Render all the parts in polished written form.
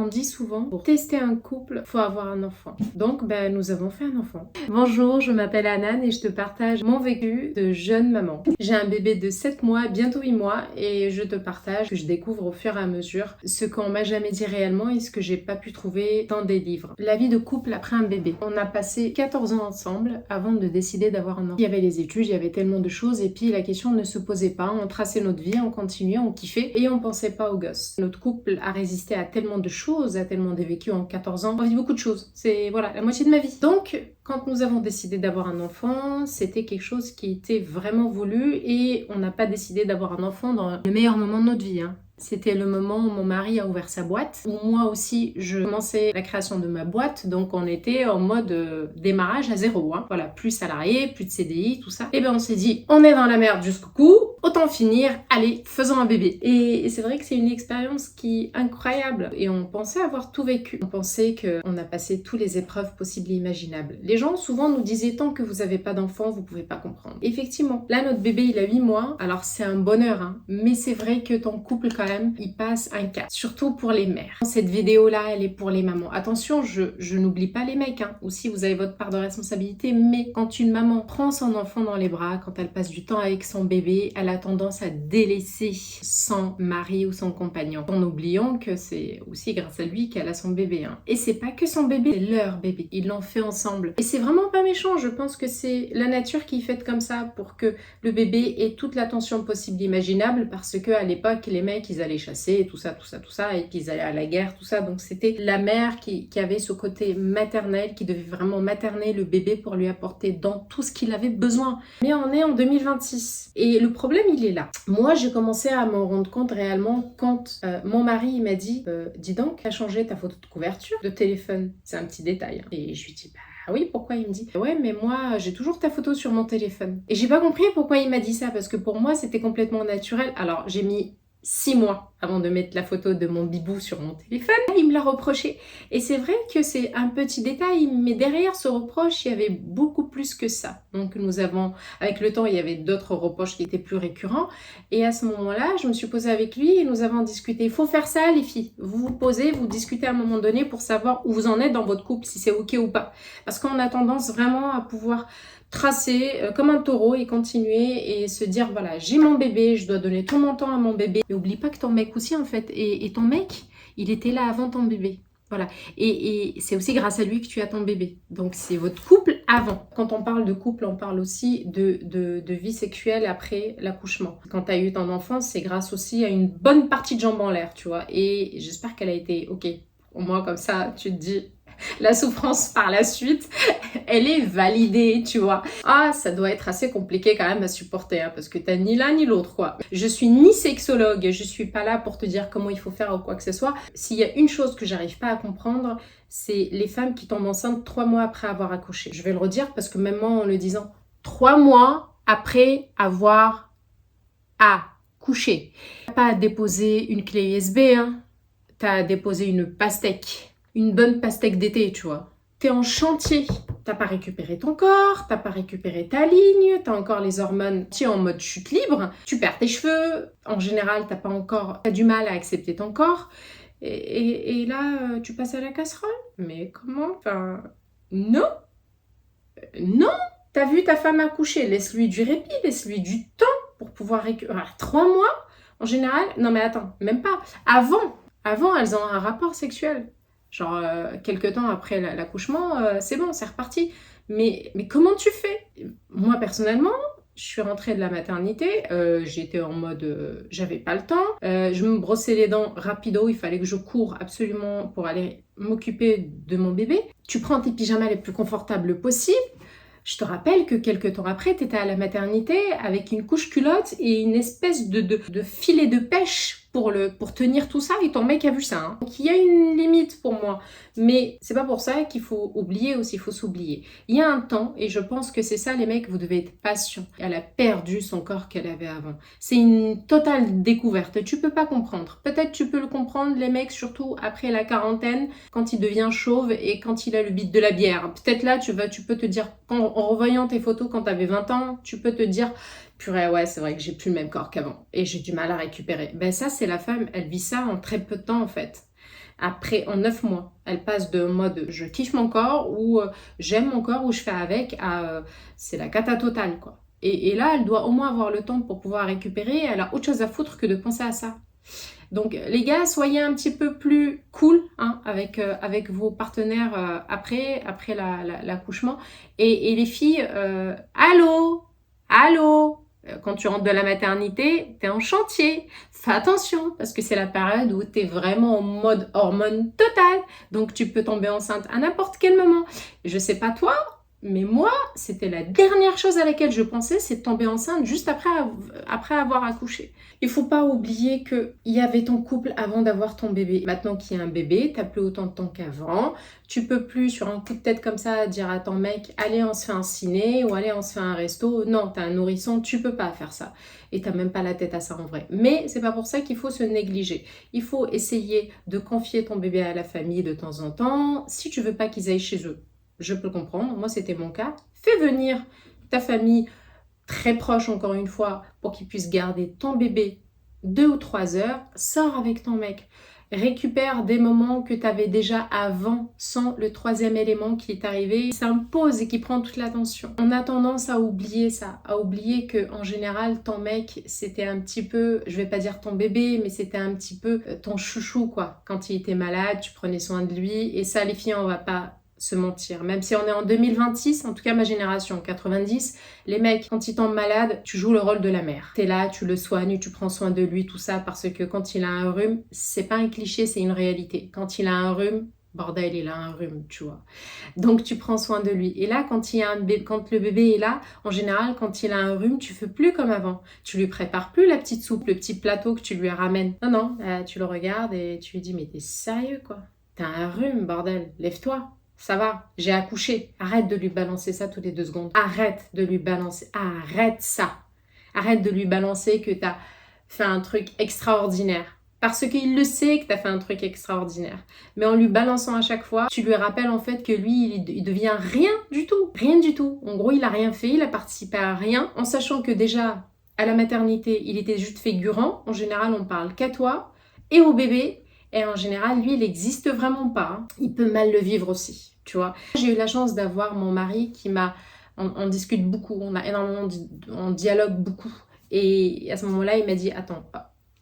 On dit souvent, pour tester un couple, faut avoir un enfant. Donc, nous avons fait un enfant. Bonjour, je m'appelle Anan et je te partage mon vécu de jeune maman. J'ai un bébé de 7 mois, bientôt 8 mois, et je te partage ce que je découvre au fur et à mesure, ce qu'on m'a jamais dit réellement et ce que j'ai pas pu trouver dans des livres. La vie de couple après un bébé. On a passé 14 ans ensemble avant de décider d'avoir un enfant. Il y avait les études, il y avait tellement de choses, et puis la question ne se posait pas. On traçait notre vie, on continuait, on kiffait, et on pensait pas aux gosses. Notre couple a résisté à tellement de choses, a tellement vécu en 14 ans. On a vu beaucoup de choses. C'est voilà, la moitié de ma vie. Donc, quand nous avons décidé d'avoir un enfant, c'était quelque chose qui était vraiment voulu et on n'a pas décidé d'avoir un enfant dans le meilleur moment de notre vie. C'était le moment où mon mari a ouvert sa boîte, où moi aussi je commençais la création de ma boîte, donc on était en mode démarrage à zéro. Voilà, plus salarié, plus de CDI, tout ça. Et on s'est dit, on est dans la merde jusqu'au cou, autant finir, allez, faisons un bébé. Et c'est vrai que c'est une expérience qui est incroyable. Et on pensait avoir tout vécu. On pensait qu'on a passé toutes les épreuves possibles et imaginables. Les gens souvent nous disaient, tant que vous n'avez pas d'enfant, vous pouvez pas comprendre. Effectivement, là notre bébé il a 8 mois, alors c'est un bonheur, mais c'est vrai que ton couple quand même, il passe un cap, surtout pour les mères. Cette vidéo-là, elle est pour les mamans. Attention, je n'oublie pas les mecs, aussi vous avez votre part de responsabilité, mais quand une maman prend son enfant dans les bras, quand elle passe du temps avec son bébé, elle a tendance à délaisser son mari ou son compagnon, en oubliant que c'est aussi grâce à lui qu'elle a son bébé. Et c'est pas que son bébé, c'est leur bébé. Ils l'ont fait ensemble. Et c'est vraiment pas méchant, je pense que c'est la nature qui est faite comme ça pour que le bébé ait toute l'attention possible imaginable, parce que à l'époque, les mecs, ils allaient chasser, et tout ça, et puis ils allaient à la guerre, tout ça. Donc c'était la mère qui avait ce côté maternel, qui devait vraiment materner le bébé pour lui apporter dans tout ce qu'il avait besoin. Mais on est en 2026. Et le problème, il est là. Moi, j'ai commencé à m'en rendre compte réellement quand mon mari il m'a dit dis donc, tu as changé ta photo de couverture de téléphone. C'est un petit détail. Et je lui dis ah oui, pourquoi? Il me dit ouais, mais moi j'ai toujours ta photo sur mon téléphone. Et j'ai pas compris pourquoi il m'a dit ça, parce que pour moi c'était complètement naturel. Alors j'ai mis 6 mois avant de mettre la photo de mon bibou sur mon téléphone. Il me l'a reproché. Et c'est vrai que c'est un petit détail, mais derrière ce reproche, il y avait beaucoup plus que ça. Donc nous avons, avec le temps, il y avait d'autres reproches qui étaient plus récurrents. Et à ce moment-là, je me suis posée avec lui et nous avons discuté. Il faut faire ça, les filles. Vous vous posez, vous discutez à un moment donné pour savoir où vous en êtes dans votre couple, si c'est OK ou pas. Parce qu'on a tendance vraiment à pouvoir tracer comme un taureau et continuer et se dire voilà, j'ai mon bébé, je dois donner tout mon temps à mon bébé. Et oublie pas que ton mec aussi en fait, et ton mec, il était là avant ton bébé. Voilà, et c'est aussi grâce à lui que tu as ton bébé. Donc c'est votre couple avant. Quand on parle de couple, on parle aussi de vie sexuelle après l'accouchement. Quand tu as eu ton enfant, c'est grâce aussi à une bonne partie de jambes en l'air, tu vois. Et j'espère qu'elle a été OK. Au moins comme ça, tu te dis la souffrance par la suite, elle est validée, tu vois. Ah, ça doit être assez compliqué quand même à supporter, parce que t'as ni l'un ni l'autre, quoi. Je suis ni sexologue, je suis pas là pour te dire comment il faut faire ou quoi que ce soit. S'il y a une chose que j'arrive pas à comprendre, c'est les femmes qui tombent enceintes 3 mois après avoir accouché. Je vais le redire parce que même moi en le disant, 3 mois après avoir accouché. T'as pas à déposer une clé USB, t'as à déposer une pastèque. Une bonne pastèque d'été, tu vois. T'es en chantier, t'as pas récupéré ton corps, t'as pas récupéré ta ligne, t'as encore les hormones, tu es en mode chute libre, tu perds tes cheveux, en général t'as du mal à accepter ton corps, et là tu passes à la casserole. Mais comment? Enfin, non, t'as vu ta femme accoucher, laisse-lui du répit, laisse-lui du temps pour pouvoir récupérer. 3 mois, en général, non mais attends, même pas, avant elles ont un rapport sexuel. Genre, quelques temps après l'accouchement, c'est bon, c'est reparti. Mais comment tu fais? Moi, personnellement, je suis rentrée de la maternité, j'étais en mode, j'avais pas le temps. Je me brossais les dents rapido, il fallait que je cours absolument pour aller m'occuper de mon bébé. Tu prends tes pyjamas les plus confortables possibles. Je te rappelle que quelques temps après, tu étais à la maternité avec une couche culotte et une espèce de filet de pêche pour tenir tout ça, et ton mec a vu ça. Donc il y a une limite pour moi, mais c'est pas pour ça qu'il faut oublier ou s'il faut s'oublier. Il y a un temps, et je pense que c'est ça les mecs, vous devez être patients. Elle a perdu son corps qu'elle avait avant. C'est une totale découverte, tu peux pas comprendre. Peut-être tu peux le comprendre les mecs, surtout après la quarantaine, quand il devient chauve et quand il a le bide de la bière. Peut-être là tu peux te dire, en revoyant tes photos quand t'avais 20 ans, tu peux te dire purée, ouais, c'est vrai que j'ai plus le même corps qu'avant et j'ai du mal à récupérer. Ça, c'est la femme, elle vit ça en très peu de temps en fait. En 9 mois. Elle passe de mode je kiffe mon corps ou j'aime mon corps ou je fais avec à c'est la cata totale quoi. Et là, elle doit au moins avoir le temps pour pouvoir récupérer. Elle a autre chose à foutre que de penser à ça. Donc les gars, soyez un petit peu plus cool hein, avec vos partenaires après l'accouchement. Et les filles, allô, allô. Quand tu rentres de la maternité, t'es en chantier. Fais attention parce que c'est la période où t'es vraiment en mode hormone totale. Donc tu peux tomber enceinte à n'importe quel moment. Je sais pas toi, mais moi, c'était la dernière chose à laquelle je pensais, c'est de tomber enceinte juste après avoir accouché. Il faut pas oublier qu'il y avait ton couple avant d'avoir ton bébé. Maintenant qu'il y a un bébé, t'as plus autant de temps qu'avant. Tu peux plus, sur un coup de tête comme ça, dire à ton mec, allez, on se fait un ciné ou allez, on se fait un resto. Non, t'as un nourrisson, tu peux pas faire ça. Et t'as même pas la tête à ça en vrai. Mais c'est pas pour ça qu'il faut se négliger. Il faut essayer de confier ton bébé à la famille de temps en temps, si tu veux pas qu'ils aillent chez eux. Je peux comprendre, moi c'était mon cas. Fais venir ta famille très proche encore une fois pour qu'ils puissent garder ton bébé 2 ou 3 heures. Sors avec ton mec. Récupère des moments que tu avais déjà avant sans le troisième élément qui est arrivé, qui s'impose et qui prend toute l'attention. On a tendance à oublier ça, à oublier que en général ton mec c'était un petit peu, je vais pas dire ton bébé, mais c'était un petit peu ton chouchou quoi. Quand il était malade, tu prenais soin de lui et ça les filles on va pas se mentir. Même si on est en 2026, en tout cas ma génération, 90, les mecs, quand ils tombent malades, tu joues le rôle de la mère. T'es là, tu le soignes, tu prends soin de lui, tout ça, parce que quand il a un rhume, c'est pas un cliché, c'est une réalité. Quand il a un rhume, bordel, il a un rhume, tu vois. Donc tu prends soin de lui. Et là, quand le bébé est là, en général, quand il a un rhume, tu fais plus comme avant. Tu lui prépares plus la petite soupe, le petit plateau que tu lui ramènes. Non, tu le regardes et tu lui dis, mais t'es sérieux, quoi? T'as un rhume, bordel, lève-toi. Ça va, j'ai accouché. Arrête de lui balancer ça toutes les 2 secondes. Arrête de lui balancer. Arrête ça. Arrête de lui balancer que t'as fait un truc extraordinaire. Parce qu'il le sait que t'as fait un truc extraordinaire. Mais en lui balançant à chaque fois, tu lui rappelles en fait que lui, il devient rien du tout. Rien du tout. En gros, il a rien fait, il a participé à rien. En sachant que déjà, à la maternité, il était juste figurant. En général, on parle qu'à toi et au bébé. Et en général, lui, il n'existe vraiment pas. Il peut mal le vivre aussi, tu vois. J'ai eu la chance d'avoir mon mari qui m'a... On discute beaucoup, on a énormément... On dialogue beaucoup. Et à ce moment-là, il m'a dit, attends,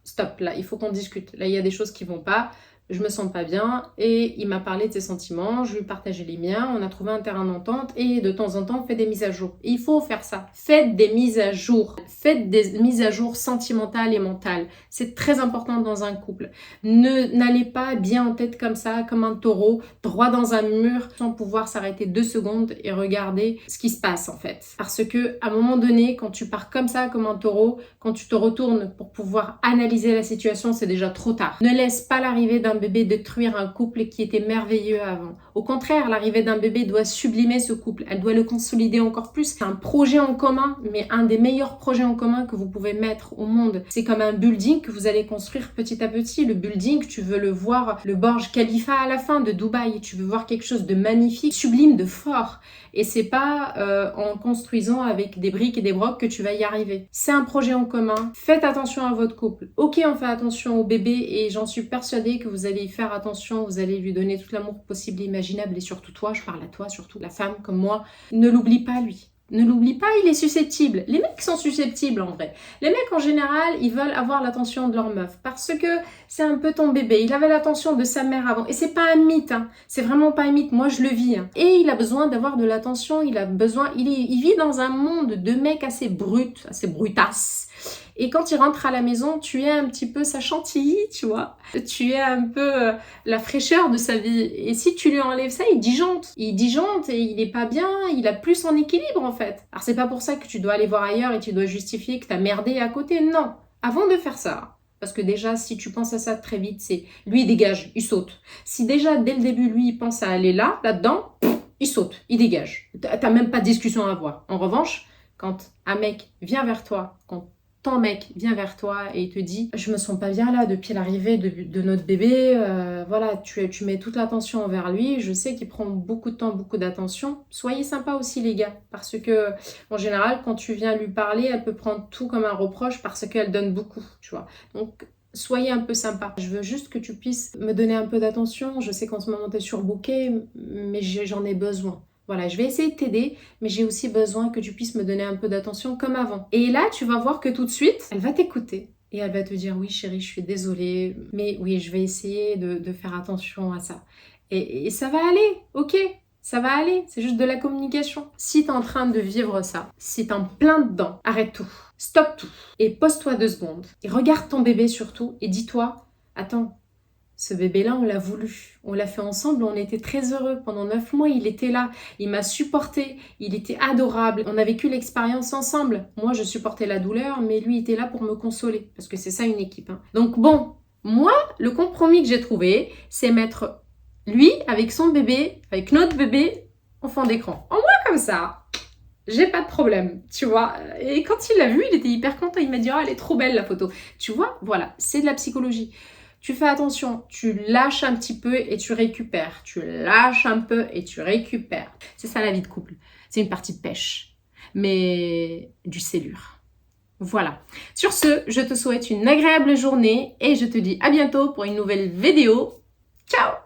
stop, là, il faut qu'on discute. Là, il y a des choses qui vont pas. Je me sens pas bien. Et il m'a parlé de ses sentiments. Je lui ai partagé les miens. On a trouvé un terrain d'entente. Et de temps en temps, on fait des mises à jour. Et il faut faire ça. Faites des mises à jour. Faites des mises à jour sentimentales et mentales. C'est très important dans un couple. N'allez pas bien en tête comme ça, comme un taureau, droit dans un mur, sans pouvoir s'arrêter 2 secondes et regarder ce qui se passe en fait. Parce que à un moment donné, quand tu pars comme ça, comme un taureau, quand tu te retournes pour pouvoir analyser la situation, c'est déjà trop tard. Ne laisse pas l'arrivée d'un bébé détruire un couple qui était merveilleux avant. Au contraire, l'arrivée d'un bébé doit sublimer ce couple. Elle doit le consolider encore plus. C'est un projet en commun, mais un des meilleurs projets en commun que vous pouvez mettre au monde. C'est comme un building que vous allez construire petit à petit. Le building, tu veux le voir, le Burj Khalifa à la fin de Dubaï. Tu veux voir quelque chose de magnifique, sublime, de fort. Et c'est pas en construisant avec des briques et des brocs que tu vas y arriver. C'est un projet en commun. Faites attention à votre couple. Ok, on fait attention au bébé et j'en suis persuadée que vous allez y faire attention. Vous allez lui donner tout l'amour possible et imaginable. Et surtout toi, je parle à toi, surtout la femme comme moi. Ne l'oublie pas lui. Ne l'oublie pas, il est susceptible. Les mecs sont susceptibles en vrai. Les mecs en général, ils veulent avoir l'attention de leur meuf parce que c'est un peu ton bébé. Il avait l'attention de sa mère avant. Et c'est pas un mythe, hein. C'est vraiment pas un mythe. Moi, je le vis. Hein. Et il a besoin d'avoir de l'attention. Il vit dans un monde de mecs assez bruts, assez brutasses. Et quand il rentre à la maison, tu es un petit peu sa chantilly, tu vois. Tu es un peu la fraîcheur de sa vie. Et si tu lui enlèves ça, il disjoncte. Il disjoncte et il est pas bien, il a plus son équilibre en fait. Alors c'est pas pour ça que tu dois aller voir ailleurs et tu dois justifier que t'as merdé à côté. Non. Avant de faire ça, parce que déjà, si tu penses à ça très vite, c'est lui, il dégage, il saute. Si déjà, dès le début, lui, il pense à aller là-dedans, il saute, il dégage. T'as même pas de discussion à avoir. En revanche, quand un mec vient vers toi, quand ton mec vient vers toi et il te dit « Je me sens pas bien là depuis l'arrivée de notre bébé, voilà, tu mets toute l'attention envers lui, je sais qu'il prend beaucoup de temps, beaucoup d'attention. » Soyez sympa aussi les gars, parce que en général, quand tu viens lui parler, elle peut prendre tout comme un reproche parce qu'elle donne beaucoup, tu vois. Donc, soyez un peu sympa. Je veux juste que tu puisses me donner un peu d'attention. Je sais qu'en ce moment tu es surbooké, mais j'en ai besoin. Voilà, je vais essayer de t'aider, mais j'ai aussi besoin que tu puisses me donner un peu d'attention comme avant. Et là, tu vas voir que tout de suite, elle va t'écouter. Et elle va te dire, oui chérie, je suis désolée, mais oui, je vais essayer de faire attention à ça. Et ça va aller, ok, ça va aller, c'est juste de la communication. Si tu es en train de vivre ça, si tu es en plein dedans, arrête tout, stop tout, et pose-toi 2 secondes. Et regarde ton bébé surtout, et dis-toi, attends, ce bébé-là, on l'a voulu. On l'a fait ensemble, on était très heureux. Pendant 9 mois, il était là. Il m'a supporté. Il était adorable. On a vécu l'expérience ensemble. Moi, je supportais la douleur, mais lui était là pour me consoler. Parce que c'est ça une équipe. Hein. Donc bon, moi, le compromis que j'ai trouvé, c'est mettre lui avec son bébé, avec notre bébé, en fond d'écran. En moi, comme ça, j'ai pas de problème, tu vois. Et quand il l'a vu, il était hyper content. Il m'a dit, oh, elle est trop belle la photo. Tu vois, voilà, c'est de la psychologie. Tu fais attention, tu lâches un petit peu et tu récupères. Tu lâches un peu et tu récupères. C'est ça la vie de couple. C'est une partie de pêche, mais du cellure. Voilà. Sur ce, je te souhaite une agréable journée et je te dis à bientôt pour une nouvelle vidéo. Ciao!